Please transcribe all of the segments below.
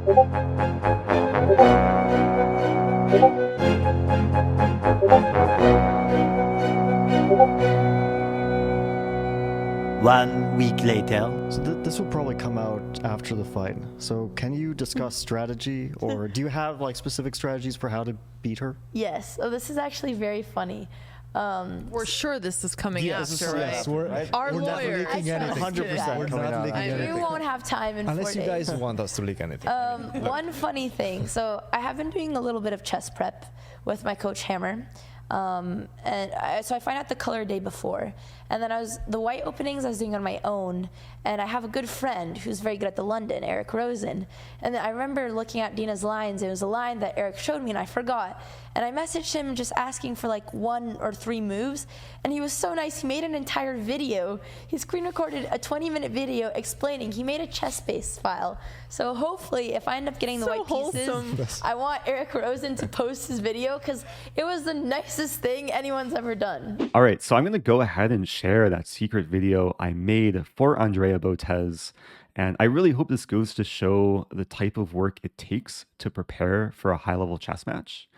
One week later. So this will probably come out after the fight. So can you discuss strategy, or do you have like specific strategies for how to beat her? Yes. So this is actually very funny. We're sure this is coming after, right? Yes, we're Our not lawyer. leaking anything. 100% We're coming not out. leaking You anything. won't have time in 4 Unless days. you guys want us to leak anything. One funny thing. So I have been doing a little bit of chess prep with my coach Hammer. So I find out the color day before, and then the white openings I was doing on my own, and I have a good friend who's very good at the London, Eric Rosen, and then I remember looking at Dina's lines. It was a line that Eric showed me and I forgot, and I messaged him just asking for like 1 or 3 moves, and he was so nice. He made an entire video. He screen recorded a 20-minute video explaining. He made a chess-based file. So hopefully if I end up getting the white pieces, I want Eric Rosen to post his video because it was the nicest thing anyone's ever done. All right, so I'm going to go ahead and share that secret video I made for Andrea Botez. And I really hope this goes to show the type of work it takes to prepare for a high-level chess match.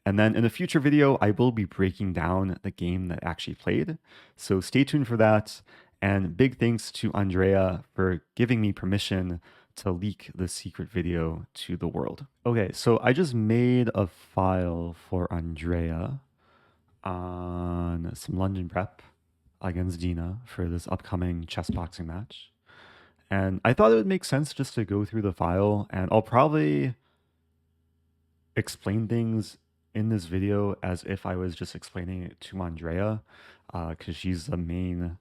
And then in a future video, I will be breaking down the game that actually played. So stay tuned for that. And big thanks to Andrea for giving me permission to leak the secret video to the world. Okay, so I just made a file for Andrea on some London prep against Dina for this upcoming chess boxing match. And I thought it would make sense just to go through the file, and I'll probably explain things in this video as if I was just explaining it to Andrea, because she's the main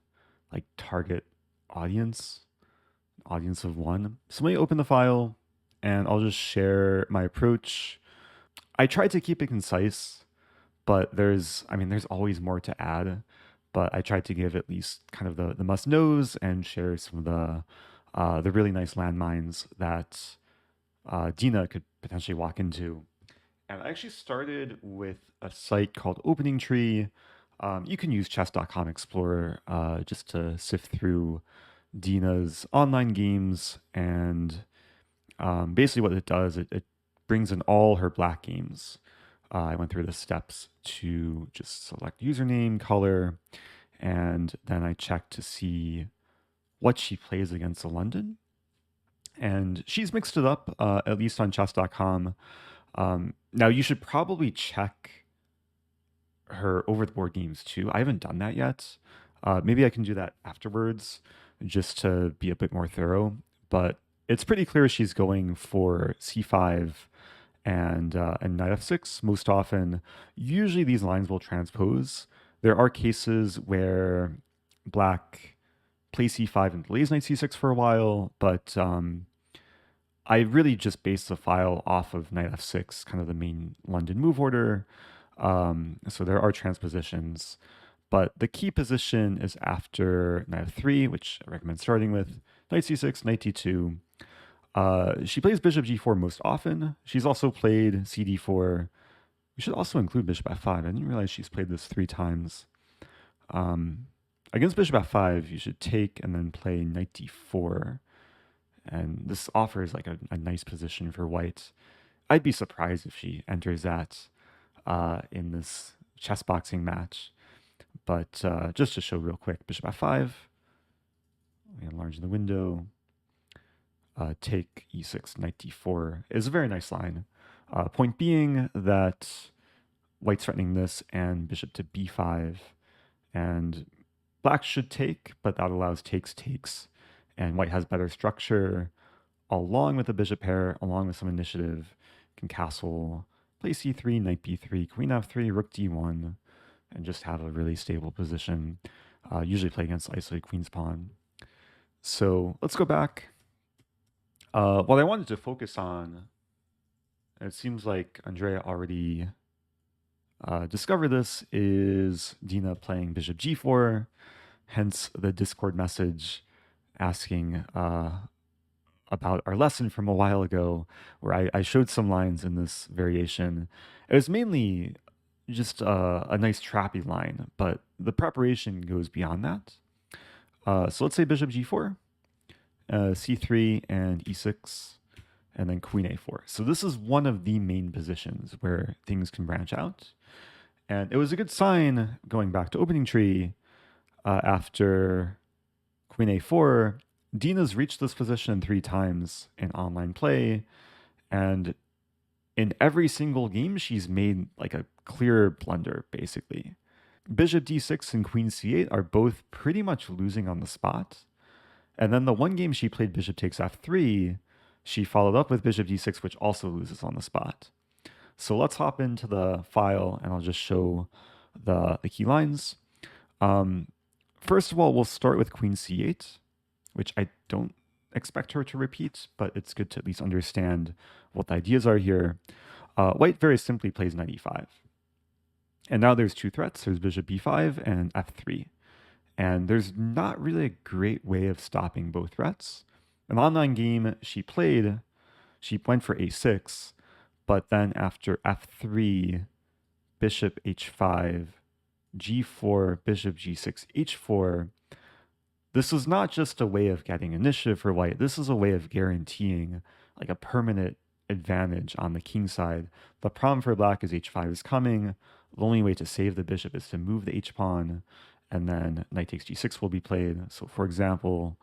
like target audience of one. So let me open the file and I'll just share my approach. I tried to keep it concise, but there's always more to add, but I tried to give at least kind of the must knows and share some of the really nice landmines that Dina could potentially walk into. And I actually started with a site called Opening Tree. You can use chess.com Explorer just to sift through Dina's online games. And basically what it does, it brings in all her black games. I went through the steps to just select username, color, and then I checked to see what she plays against the London. And she's mixed it up, at least on chess.com. Now, you should probably check her over-the-board games too. I haven't done that yet. Maybe I can do that afterwards just to be a bit more thorough. But it's pretty clear she's going for c5 and knight f6 most often. Usually these lines will transpose. There are cases where black plays c5 and delays knight c6 for a while, but I really just based the file off of knight f6, kind of the main London move order. So there are transpositions, but the key position is after knight f3, which I recommend starting with, knight c6, knight d2. She plays bishop g4 most often. She's also played cd4. We should also include bishop f5. I didn't realize she's played this 3 times. Against bishop f5, you should take and then play knight d4. And this offers like a nice position for white. I'd be surprised if she enters that in this chess boxing match. But just to show real quick, bishop f5, enlarge the window, take e6, knight d4 is a very nice line. Point being that white's threatening this and bishop to b5, and black should take, but that allows takes. And white has better structure along with the bishop pair, along with some initiative. Can castle, play c3, knight b3, queen f3, rook d1, and just have a really stable position. Usually play against isolated queen's pawn. So let's go back. What I wanted to focus on, and it seems like Andrea already discovered this, is Dina playing bishop g4, hence the Discord message asking about our lesson from a while ago, where I showed some lines in this variation. It was mainly just a nice trappy line, but the preparation goes beyond that. So let's say bishop g4, c3 and e6, and then queen a4. So this is one of the main positions where things can branch out. And it was a good sign going back to opening tree after queen a4. Dina's reached this position 3 times in online play, and in every single game, she's made like a clear blunder, basically. Bishop d6 and queen c8 are both pretty much losing on the spot. And then the one game she played bishop takes f3, she followed up with bishop d6, which also loses on the spot. So let's hop into the file and I'll just show the key lines. First of all, we'll start with queen c8, which I don't expect her to repeat, but it's good to at least understand what the ideas are here. White very simply plays knight e5. And now there's 2 threats. There's bishop b5 and f3. And there's not really a great way of stopping both threats. An online game she went for a6, but then after f3, bishop h5, g4, bishop g6, h4, this is not just a way of getting initiative for white. This is a way of guaranteeing like a permanent advantage on the king side. The problem for black is h5 is coming. The only way to save the bishop is to move the h-pawn, and then knight takes g6 will be played. So for example,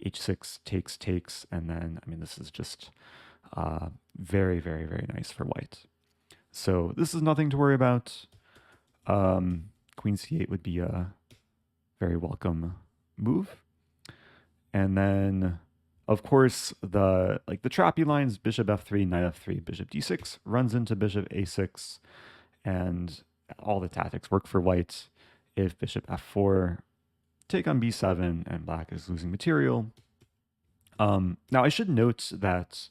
h6 takes, and then, I mean, this is just very, very, very nice for white. So this is nothing to worry about. Queen c8 would be a very welcome move. And then, of course, the trappy lines, bishop f3, knight f3, bishop d6, runs into bishop a6, and all the tactics work for white. If bishop f4, take on b7, and black is losing material. Now, I should note that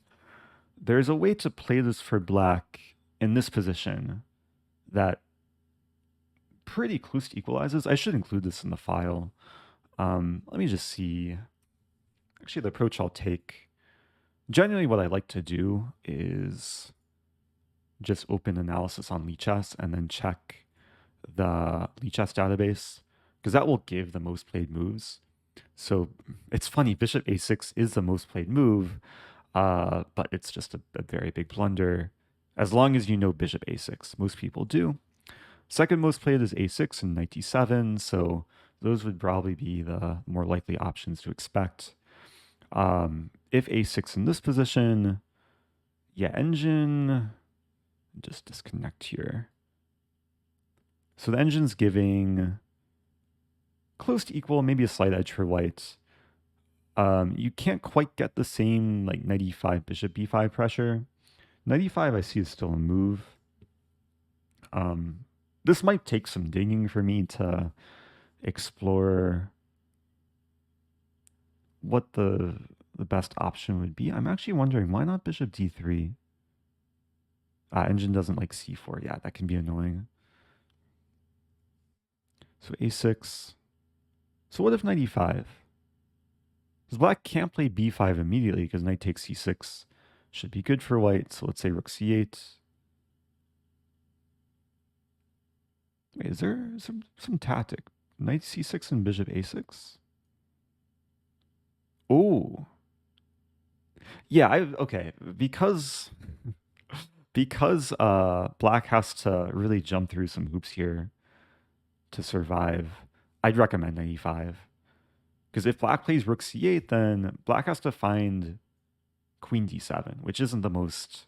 there's a way to play this for black in this position that pretty close to equalizes. I should include this in the file. Let me just see. Actually, the approach I'll take, generally what I like to do is just open analysis on Lichess and then check the Lichess database, because that will give the most played moves. So it's funny, bishop a6 is the most played move, but it's just a very big blunder. As long as you know bishop a6, most people do. Second most played is a6 and knight d7, so those would probably be the more likely options to expect. If a6 in this position, yeah, engine, just disconnect here. So the engine's giving close to equal, maybe a slight edge for white. You can't quite get the same like knight e5, bishop b5 pressure. Knight e5 I see is still a move. This might take some digging for me to explore what the best option would be. I'm actually wondering, why not bishop d3? Engine doesn't like c4. Yeah, that can be annoying. So a6. So what if knight e5? Because black can't play b5 immediately because knight takes c6 should be good for white. So let's say rook c8. Wait, is there some tactic? Knight c6 and bishop a6? Oh. Yeah, okay. Because black has to really jump through some hoops here to survive, I'd recommend knight e5. Because if black plays rook c8, then black has to find queen d7, which isn't the most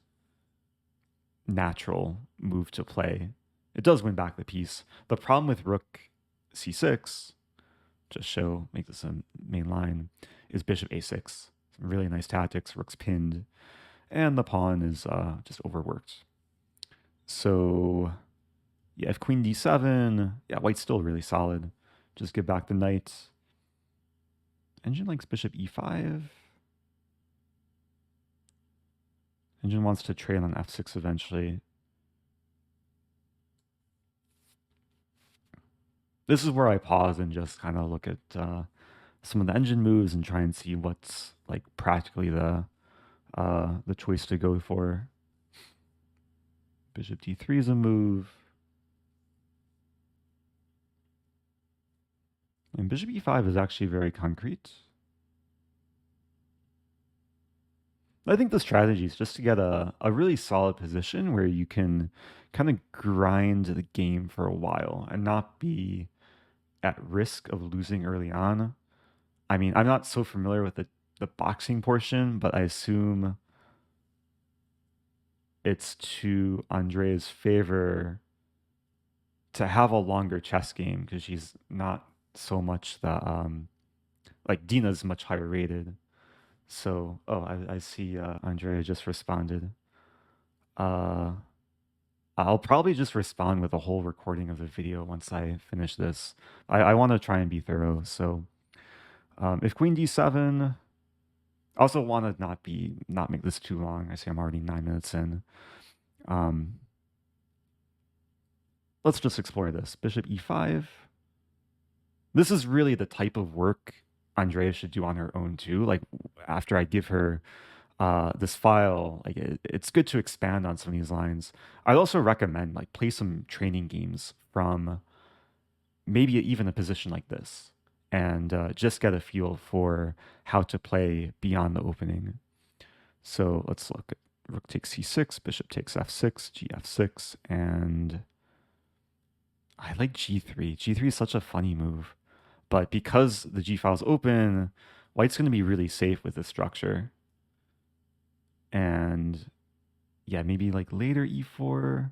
natural move to play. It does win back the piece. The problem with rook c6, make this a main line, is bishop a6. Some really nice tactics, rook's pinned, and the pawn is just overworked. So yeah, if queen d7, yeah, white's still really solid. Just give back the knight. Engine likes bishop e5. Engine wants to trade on f6 eventually. This is where I pause and just kind of look at some of the engine moves and try and see what's like practically the choice to go for. Bishop d3 is a move. And bishop e5 is actually very concrete. I think the strategy is just to get a really solid position where you can kind of grind the game for a while and not be at risk of losing early on. I mean, I'm not so familiar with the boxing portion, but I assume it's to Andrea's favor to have a longer chess game because she's not so much the like Dina's much higher rated. So, oh, I see Andrea just responded. Uh, I'll probably just respond with a whole recording of the video once I finish this. I want to try and be thorough. So, if Queen D7, I also want to not make this too long. I see I'm already 9 minutes in. Let's just explore this. Bishop E5. This is really the type of work Andrea should do on her own too. Like after I give her this file, like it's good to expand on some of these lines. I'd also recommend like play some training games from maybe even a position like this and just get a feel for how to play beyond the opening. So let's look at rook takes c6, bishop takes f6, gf6, and I like g3. G3 is such a funny move. But because the g file is open, white's going to be really safe with this structure. And yeah, maybe like later e4.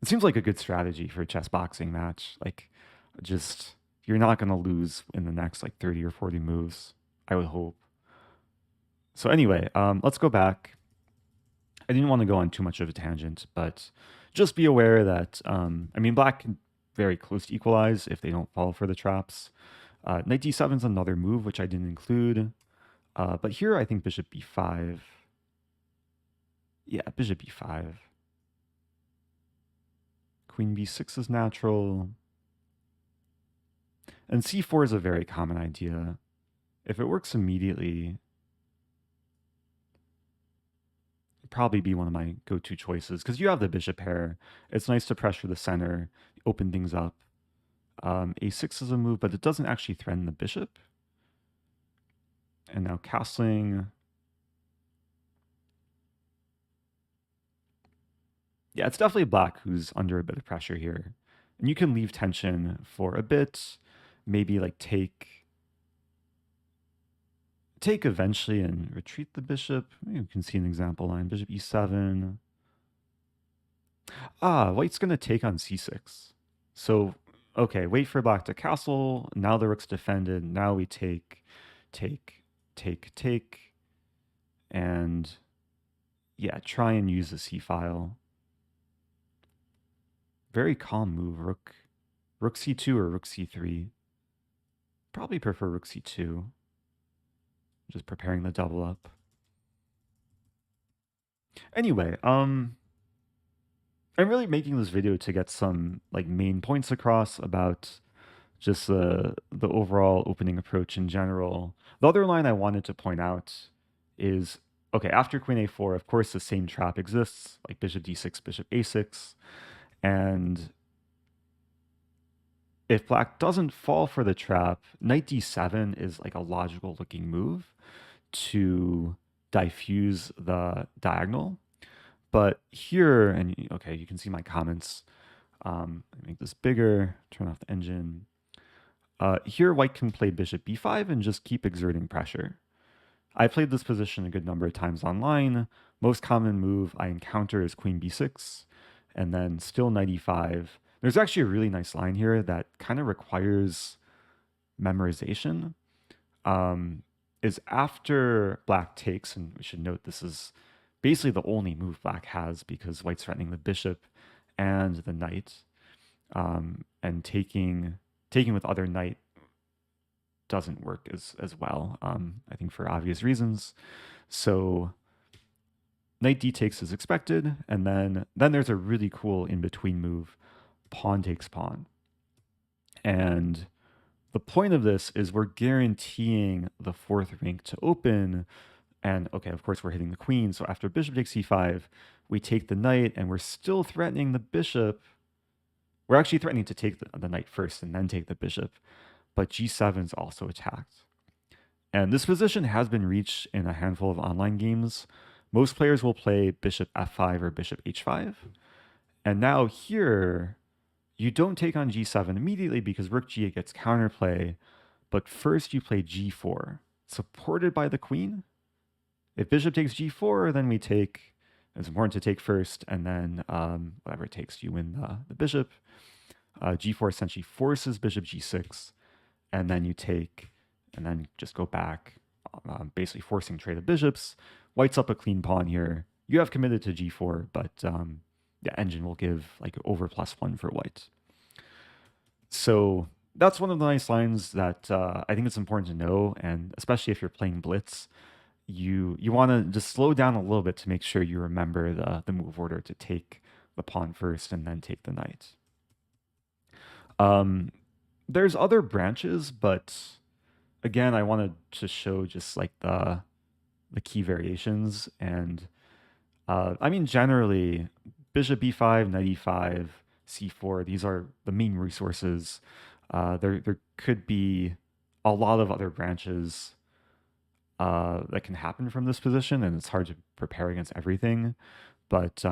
It seems like a good strategy for a chess boxing match. Like, just, you're not going to lose in the next like 30 or 40 moves, I would hope. So anyway, let's go back. I didn't want to go on too much of a tangent, but just be aware that, I mean, black can very close to equalize if they don't fall for the traps. Knight d7 is another move, which I didn't include. But here, I think bishop b5. Yeah, bishop b5. Queen b6 is natural. And c4 is a very common idea. If it works immediately, it'd probably be one of my go-to choices, because you have the bishop pair. It's nice to pressure the center, open things up. A6 is a move, but it doesn't actually threaten the bishop. And now castling. Yeah, it's definitely black who's under a bit of pressure here. And you can leave tension for a bit, maybe like take eventually and retreat the bishop. Maybe you can see an example line, bishop e7. White's going to take on c6. So, okay, wait for black to castle. Now the rook's defended. Now we take, and yeah, try and use the c file. Very calm move, rook c2 or rook c3. Probably prefer rook c2. Just preparing the double up. Anyway, I'm really making this video to get some like main points across about just the overall opening approach in general. The other line I wanted to point out is, okay, after queen a4, of course, the same trap exists, like bishop d6, bishop a6. And if black doesn't fall for the trap, knight d7 is like a logical looking move to diffuse the diagonal. But here, and okay, you can see my comments. Make this bigger, turn off the engine. Here, white can play bishop b5 and just keep exerting pressure. I played this position a good number of times online. Most common move I encounter is queen b6, and then still knight e5. There's actually a really nice line here that kind of requires memorization. Is after black takes, and we should note this is basically the only move black has because white's threatening the bishop and the knight. And taking with other knight doesn't work as well, I think for obvious reasons. So knight d takes is expected, and then there's a really cool in-between move, pawn takes pawn. And the point of this is we're guaranteeing the fourth rank to open. And okay, of course, we're hitting the queen. So after bishop takes e5, we take the knight, and we're still threatening the bishop. We're actually threatening to take the knight first and then take the bishop. But g7 is also attacked. And this position has been reached in a handful of online games. Most players will play bishop f5 or bishop h5. And now here, you don't take on g7 immediately because rook g8 gets counterplay, but first you play g4, supported by the queen. If bishop takes g4, then we take, it's important to take first, and then whatever it takes, you win the bishop. G4 essentially forces bishop g6, and then you take, and then just go back, basically forcing trade of bishops. White's up a clean pawn here. You have committed to g4, but yeah, engine will give like over +1 for white. So that's one of the nice lines that I think it's important to know, and especially if you're playing blitz, you want to just slow down a little bit to make sure you remember the move order to take the pawn first and then take the knight. There's other branches, but again, I wanted to show just like the key variations. And I mean, generally, bishop b5, knight e5, c4, these are the main resources. There could be a lot of other branches that can happen from this position, and it's hard to prepare against everything. But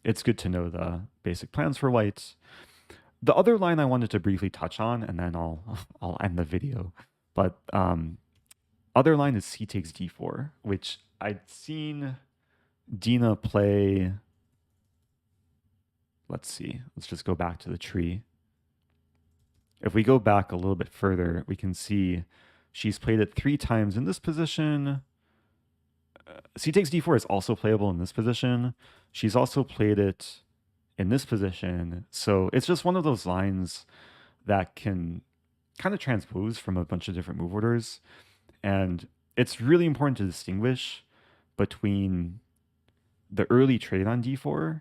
it's good to know the basic plans for white. The other line I wanted to briefly touch on, and then I'll end the video. But other line is c takes d4, which I'd seen Dina play. Let's see. Let's just go back to the tree. If we go back a little bit further, we can see she's played it 3 times in this position. C takes d4 is also playable in this position. She's also played it in this position. So it's just one of those lines that can kind of transpose from a bunch of different move orders. And it's really important to distinguish between the early trade on d4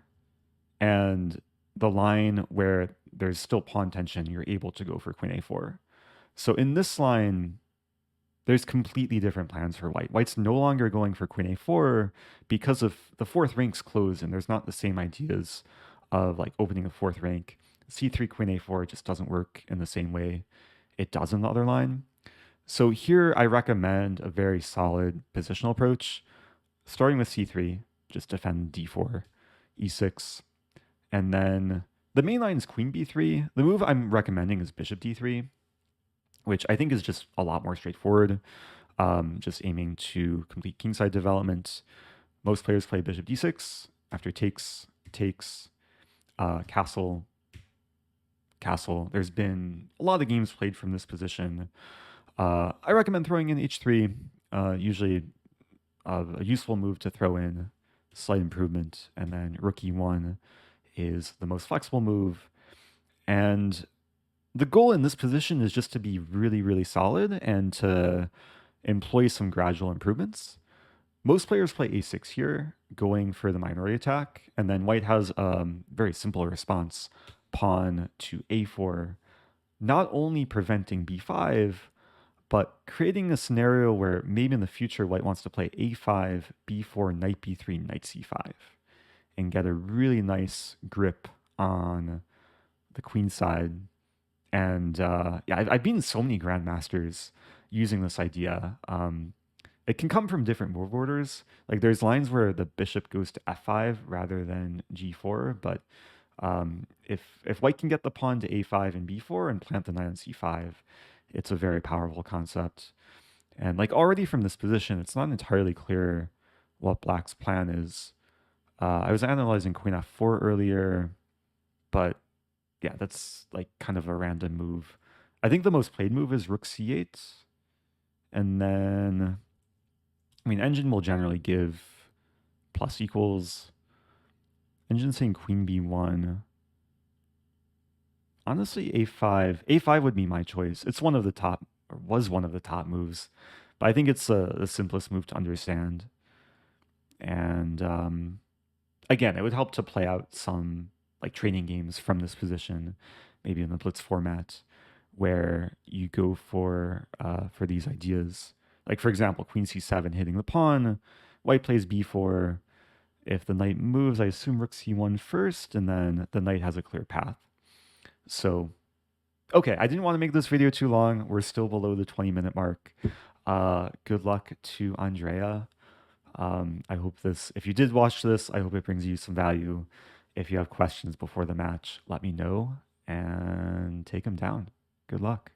and the line where there's still pawn tension, you're able to go for queen a4. So in this line, there's completely different plans for white. White's no longer going for queen a4 because of the 4th rank's closed, and there's not the same ideas of like opening the 4th rank. c3 queen a4 just doesn't work in the same way it does in the other line. So here I recommend a very solid positional approach, starting with c3, just defend d4, e6, and then the main line is queen b3. The move I'm recommending is bishop d3, which I think is just a lot more straightforward, just aiming to complete kingside development. Most players play bishop d6, after takes, castle, castle. There's been a lot of games played from this position. I recommend throwing in h3, usually a useful move to throw in, slight improvement, and then rook e1 is the most flexible move. And the goal in this position is just to be really, really solid and to employ some gradual improvements. Most players play a6 here, going for the minority attack, and then white has a very simple response, pawn to a4, not only preventing b5, but creating a scenario where maybe in the future white wants to play a5, b4, knight b3, knight c5, and get a really nice grip on the queen side. And yeah, I've beaten so many grandmasters using this idea. It can come from different move orders. Like there's lines where the bishop goes to f5 rather than g4, but if white can get the pawn to a5 and b4 and plant the knight on c5, it's a very powerful concept. And like already from this position, it's not entirely clear what black's plan is. I was analyzing queen f4 earlier, but yeah, that's like kind of a random move. I think the most played move is rook c8. And then, I mean, engine will generally give plus equals. Engine saying queen b1. Honestly, a5. a5 would be my choice. It's one of the top, or was one of the top moves. But I think it's the simplest move to understand. And again, it would help to play out some like training games from this position, maybe in the blitz format, where you go for these ideas. Like for example, queen c7 hitting the pawn, white plays b4. If the knight moves, I assume rook c1 first, and then the knight has a clear path. So, okay, I didn't want to make this video too long. We're still below the 20-minute mark. Good luck to Andrea. I hope this, if you did watch this, I hope it brings you some value. If you have questions before the match, let me know and take him down. Good luck.